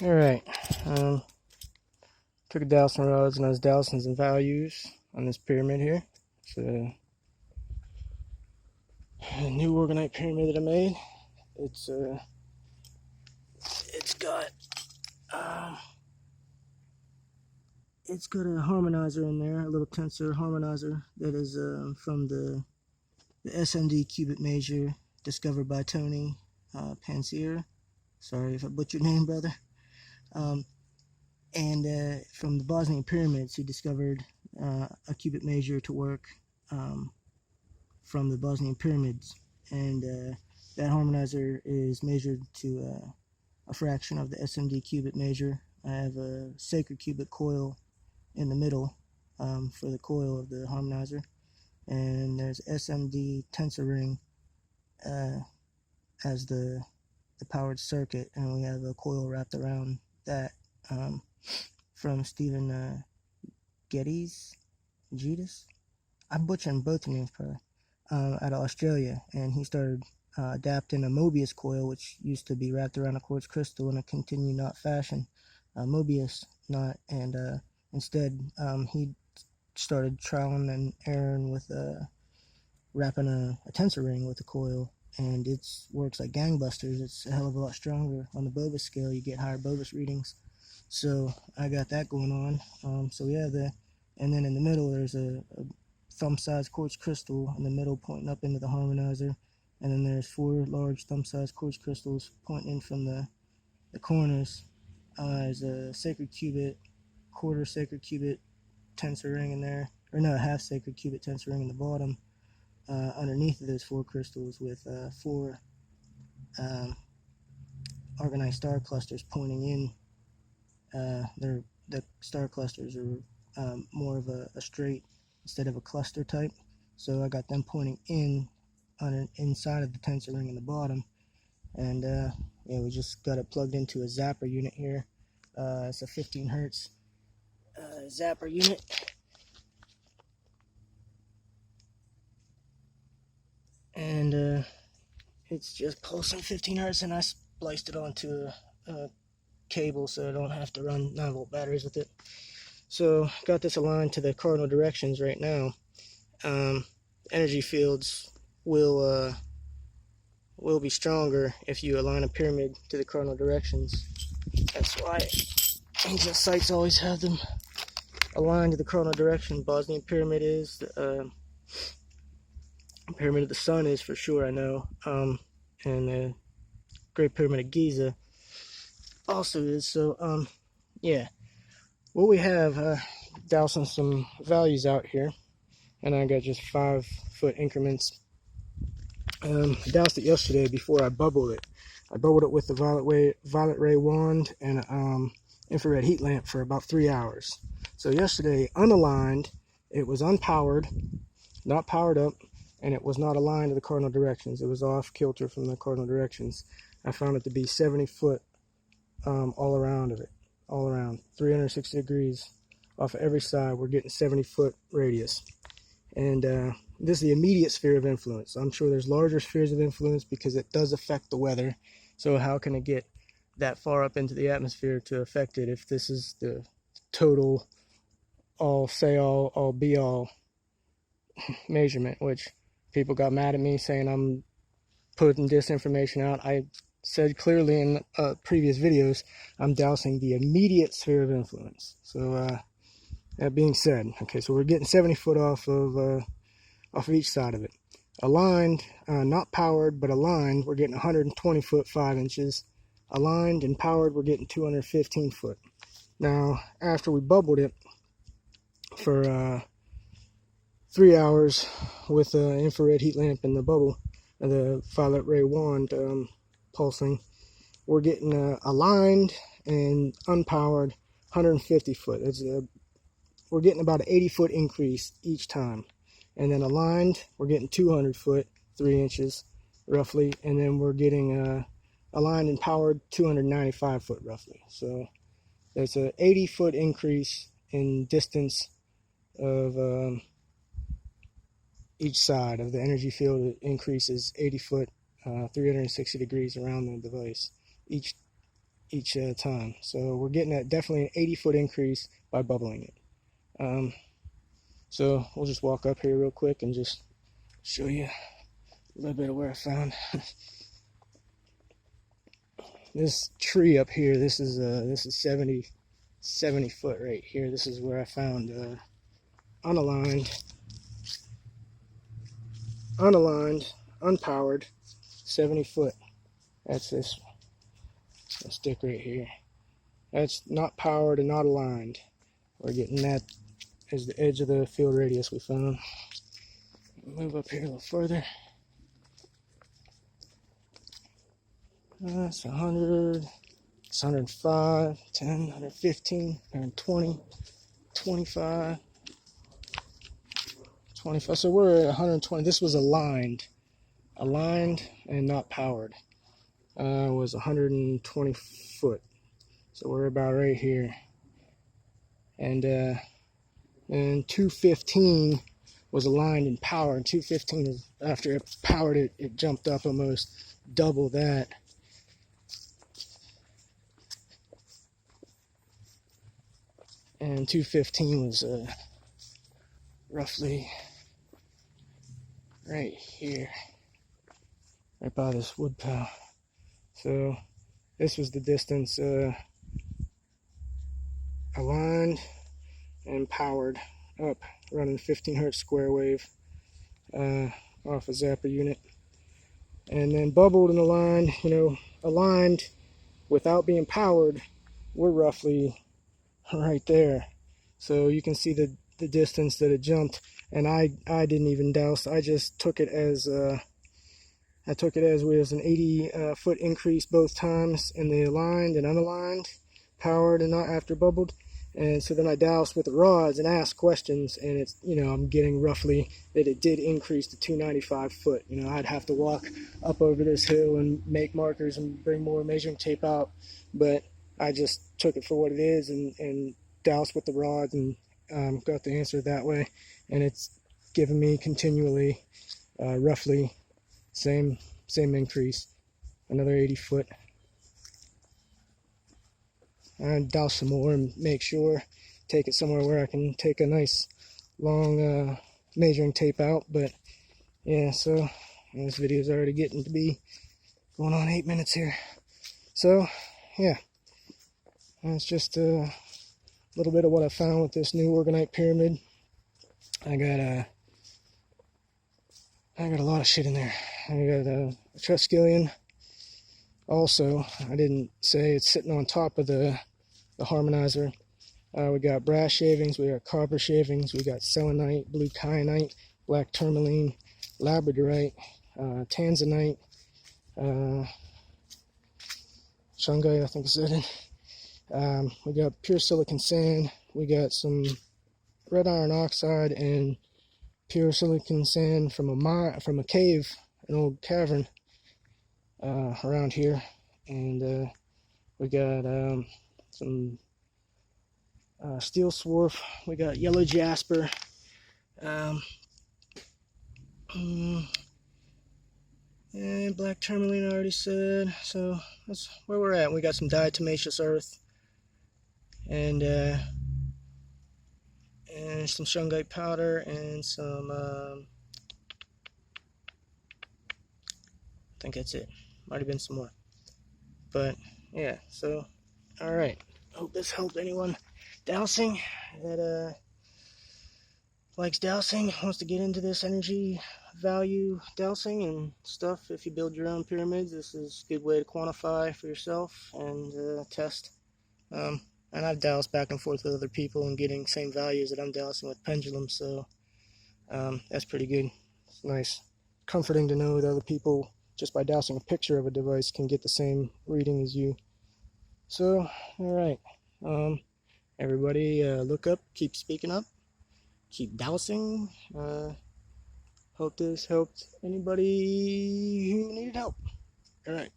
Alright, took a dowsing rods and those dowsings and values on this pyramid here. It's a new orgonite pyramid that I made. It's got it's got a harmonizer in there, a little tensor harmonizer that is from the SMD cubit measure discovered by Tony Pansier. Sorry if I butchered your name, brother. And from the Bosnian pyramids, he discovered a cubit measure to work from the Bosnian pyramids, and that harmonizer is measured to a fraction of the SMD cubit measure. I have a sacred cubit coil in the middle for the coil of the harmonizer, and there's SMD tensor ring as the powered circuit, and we have a coil wrapped around that from Stephen Geddes. I'm butchering both names probably. Out of Australia, and he started adapting a Mobius coil, which used to be wrapped around a quartz crystal in a continue knot fashion, Mobius knot, and instead he started trialing and erroring with wrapping a tensor ring with a coil, and it works like gangbusters. It's a hell of a lot stronger. On the Bovis scale, you get higher Bovis readings, so I got that going on. So yeah, and then in the middle there's a thumb-sized quartz crystal in the middle pointing up into the harmonizer, and then there's 4 large thumb-sized quartz crystals pointing in from the corners. There's a sacred cubit, quarter sacred cubit tensor ring in there, or no, half sacred cubit tensor ring in the bottom underneath of those 4 crystals, with 4 orgonite star clusters pointing in. The star clusters are more of a straight instead of a cluster type, so I got them pointing in on inside of the tensor ring in the bottom. And yeah, we just got it plugged into a zapper unit here. It's a 15 hertz zapper unit, and it's just pulsing 15 hertz, and I spliced it onto a cable so I don't have to run 9-volt batteries with it. So got this aligned to the cardinal directions right now. Energy fields will be stronger if you align a pyramid to the cardinal directions. That's why ancient sites always have them aligned to the cardinal direction. Bosnian pyramid is, pyramid of the sun is for sure, I know, and the Great Pyramid of Giza also is. So yeah, what we have, dousing some values out here, and I got just 5-foot increments. I doused it yesterday before I bubbled it. I bubbled it with the violet ray wand and infrared heat lamp for about 3 hours. So yesterday, unaligned, it was unpowered, not powered up, and it was not aligned to the cardinal directions. It was off kilter from the cardinal directions. I found it to be 70 foot all around of it, all around 360 degrees off of every side. We're getting 70-foot radius, and this is the immediate sphere of influence. I'm sure there's larger spheres of influence because it does affect the weather. So how can it get that far up into the atmosphere to affect it if this is the total all be all measurement? Which people got mad at me saying I'm putting disinformation out. I said clearly in previous videos, I'm dousing the immediate sphere of influence. So that being said, okay, so we're getting 70 foot off of each side of it. Aligned, not powered, but aligned, we're getting 120 foot 5 inches. Aligned and powered, we're getting 215 foot. Now, after we bubbled it for 3 hours with the infrared heat lamp and the bubble, the violet ray wand pulsing, we're getting aligned and unpowered 150 foot. We're getting about an 80 foot increase each time. And then aligned, we're getting 200 foot, 3 inches roughly, and then we're getting aligned and powered 295 foot roughly. So there's an 80 foot increase in distance of each side of the energy field. It increases 80 foot, 360 degrees around the device each each time. So we're getting at definitely an 80-foot increase by bubbling it. So we'll just walk up here real quick and just show you a little bit of where I found this tree up here. This is 70 foot right here. This is where I found unaligned, unpowered 70 foot. That's this stick right here. That's not powered and not aligned. We're getting that as the edge of the field radius we found. Move up here a little further. That's 100, it's 105, 10, 115, 120, 25, 25. So we're at 120. This was aligned and not powered. Was 120 foot. So we're about right here. And 215 was aligned and powered. 215 is after it powered it, it jumped up almost double that. And 215 was roughly right here, right by this wood pile. So this was the distance aligned and powered up, running 15 hertz square wave off a zapper unit. And then bubbled and aligned, aligned without being powered, we're roughly right there. So you can see the distance that it jumped, and I didn't even douse. I just took it as was an 80 foot increase both times in the aligned and unaligned, powered and not after bubbled. And so then I doused with the rods and asked questions, and it's, I'm getting roughly that it did increase to 295 foot. I'd have to walk up over this hill and make markers and bring more measuring tape out, but I just took it for what it is and doused with the rods and got the answer that way. And it's given me continually roughly same increase, another 80 foot. And douse some more and make sure, take it somewhere where I can take a nice long measuring tape out. But yeah, so this video is already getting to be going on 8 minutes here. So yeah, that's just a little bit of what I found with this new orgonite pyramid. I got a lot of shit in there. I got a Triskelion. Also, I didn't say it's sitting on top of the harmonizer. We got brass shavings, we got copper shavings, we got selenite, blue kyanite, black tourmaline, labradorite, tanzanite, shungite, I think is it. We got pure silicon sand. We got some red iron oxide and pure silicon sand from a cave, an old cavern around here. And we got some steel swarf. We got yellow jasper. And black tourmaline I already said. So that's where we're at. We got some diatomaceous earth. And some shungite powder and some I think that's it. Might have been some more, but yeah. So all right, hope this helped anyone dowsing that likes dowsing, wants to get into this energy value dowsing and stuff. If you build your own pyramids, this is a good way to quantify for yourself and test. And I've dowsed back and forth with other people and getting same values that I'm dowsing with pendulums, so that's pretty good. It's nice, comforting to know that other people, just by dowsing a picture of a device, can get the same reading as you. So, alright, everybody look up, keep speaking up, keep dowsing. Hope this helped anybody who needed help. Alright.